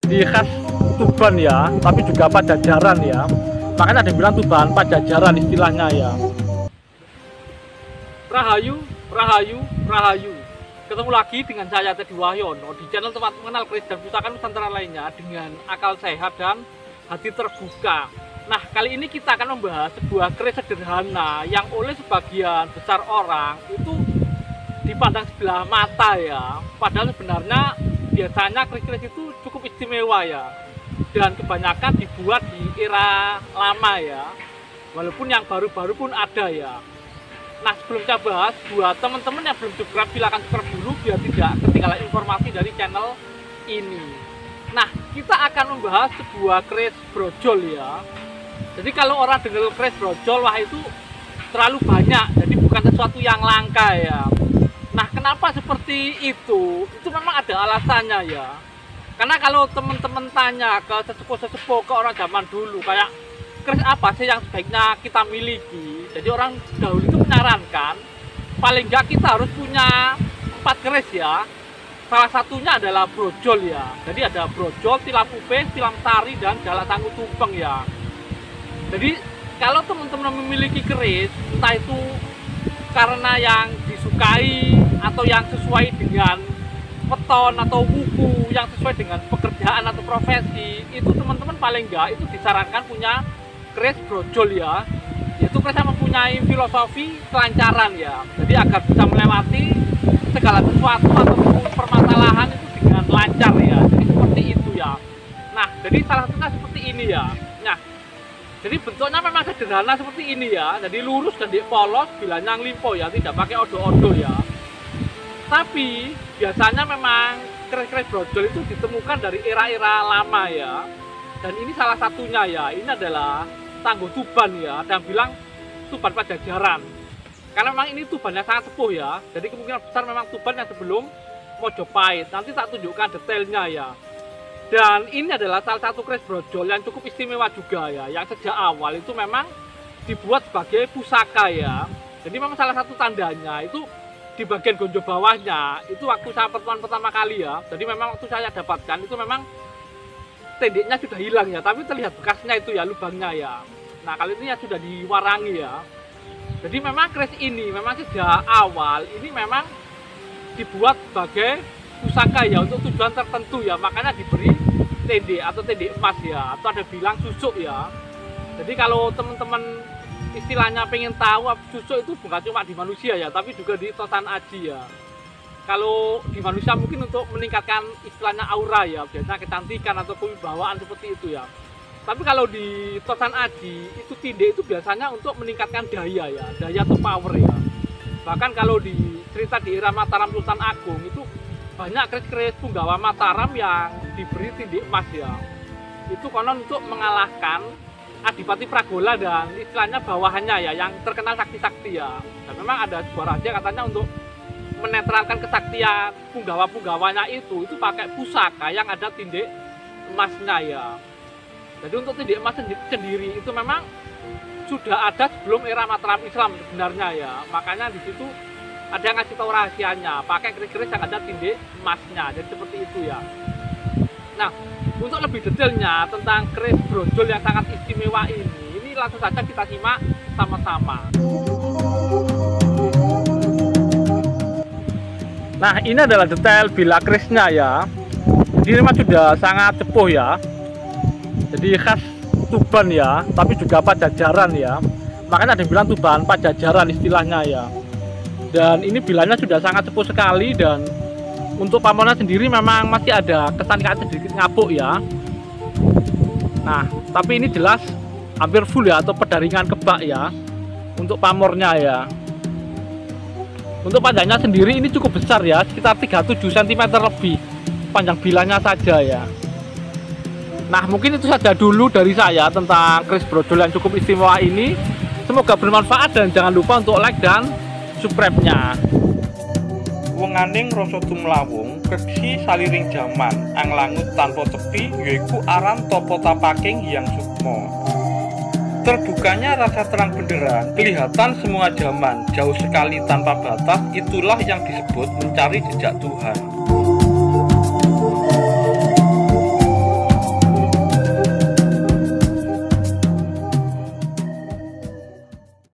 Di khas Tuban ya, tapi juga Pajajaran ya. Makanya ada yang bilang Tuban Pajajaran istilahnya ya. Rahayu, Rahayu, Rahayu. Ketemu lagi dengan saya Teddy Wahyono di channel tempat mengenal keris dan pusaka Nusantara lainnya dengan akal sehat dan hati terbuka. Nah, kali ini kita akan membahas sebuah keris sederhana yang oleh sebagian besar orang itu dipandang sebelah mata ya. Padahal sebenarnya biasanya keris-keris itu cukup istimewa ya. Dan kebanyakan dibuat di era lama ya. Walaupun yang baru-baru pun ada ya. Nah, sebelum saya bahas, buat teman-teman yang belum subscribe, silakan subscribe dulu biar tidak ketinggalan informasi dari channel ini. Nah, kita akan membahas sebuah keris brojol ya. Jadi kalau orang dengar keris brojol, wah itu terlalu banyak, jadi bukan sesuatu yang langka ya. Nah, kenapa seperti itu? Itu memang ada alasannya ya. Karena kalau teman-teman tanya ke sesepuh-sesepuh, ke orang zaman dulu, kayak keris apa sih yang sebaiknya kita miliki? Jadi orang dahulu itu menyarankan paling nggak kita harus punya 4 keris ya. Salah satunya adalah brojol ya. Jadi ada brojol, tilam upeh, tilam tari, dan jalak tangguh tumpeng ya. Jadi kalau teman-teman memiliki keris, entah itu karena yang disukai atau yang sesuai dengan weton atau buku, yang sesuai dengan pekerjaan atau profesi, itu teman-teman paling nggak itu disarankan punya keris brojol ya. Yaitu keris yang mempunyai filosofi kelancaran ya. Jadi agar bisa melewati segala sesuatu atau permasalahan itu dengan lancar ya. Jadi seperti itu ya. Nah, jadi salah satunya seperti ini ya. Nah, jadi bentuknya memang sederhana seperti ini ya. Jadi lurus dan polos, bilanya limpo ya, tidak pakai odo-odo ya. Tapi biasanya memang keris-keris brojol itu ditemukan dari era-era lama ya. Dan ini salah satunya ya. Ini adalah Tangguh Tuban ya, ada yang bilang Tuban Pajajaran. Karena memang ini Tubannya sangat sepuh ya. Jadi kemungkinan besar memang Tuban yang sebelum Mojopahit. Nanti tak tunjukkan detailnya ya. Dan ini adalah salah satu keris brojol yang cukup istimewa juga ya. Yang sejak awal itu memang dibuat sebagai pusaka ya. Jadi memang salah satu tandanya itu di bagian gonjo bawahnya. Itu waktu saya pertemuan pertama kali ya. Jadi memang waktu saya dapatkan itu memang tendeknya sudah hilang ya, tapi terlihat bekasnya itu ya, lubangnya ya. Nah, kali ini ya sudah diwarangi ya. Jadi memang keris ini memang sejak awal ini memang dibuat sebagai pusaka ya, untuk tujuan tertentu ya. Makanya diberi tendek atau tendek emas ya, atau ada bilang susuk ya. Jadi kalau teman-teman istilahnya pengen tahu susuk itu bukan cuma di manusia ya, tapi juga di totan aji ya. Kalau di manusia mungkin untuk meningkatkan istilahnya aura ya, biasanya kecantikan atau kewibawaan seperti itu ya. Tapi kalau di totan aji itu tindek itu biasanya untuk meningkatkan daya ya, daya atau power ya. Bahkan kalau di cerita di era Mataram Sultan Agung itu banyak keris-keris punggawa Mataram yang diberi tindek emas ya. Itu konon untuk mengalahkan Adipati Pragola dan istilahnya bawahannya ya, yang terkenal sakti-sakti ya. Dan memang ada sebuah rahasia katanya untuk menetralkan kesaktian punggawa-punggawanya itu pakai pusaka yang ada tindek emasnya ya. Jadi untuk tindek emas sendiri itu memang sudah ada sebelum era Mataram Islam sebenarnya ya. Makanya di situ ada yang ngasih tahu rahasianya, pakai keris-keris yang ada tindek emasnya. Jadi seperti itu ya. Nah, untuk lebih detailnya tentang keris brojol yang sangat istimewa ini langsung saja kita simak sama-sama. Nah, ini adalah detail bila kerisnya ya. Jadi ini memang sudah sangat sepuh ya. Jadi khas Tuban ya, tapi juga Pajajaran ya. Makanya ada yang bilang Tuban Pajajaran istilahnya ya. Dan ini bilanya sudah sangat sepuh sekali, dan untuk pamornya sendiri memang masih ada kesan sedikit ngapuk ya. Nah, tapi ini jelas hampir full ya, atau pedaringan kebak ya untuk pamornya ya. Untuk panjangnya sendiri ini cukup besar ya, sekitar 37 cm lebih panjang bilanya saja ya. Nah, mungkin itu saja dulu dari saya tentang keris brojol yang cukup istimewa ini. Semoga bermanfaat dan jangan lupa untuk like dan subscribe-nya. Wenganing rasa tumlawung, keksi saliring jaman, anglangut tanpa tepi, yaiku aran topo tapaking yang sukmo. Terbukanya rasa terang benderang, kelihatan semua zaman, jauh sekali tanpa batas, itulah yang disebut mencari jejak Tuhan.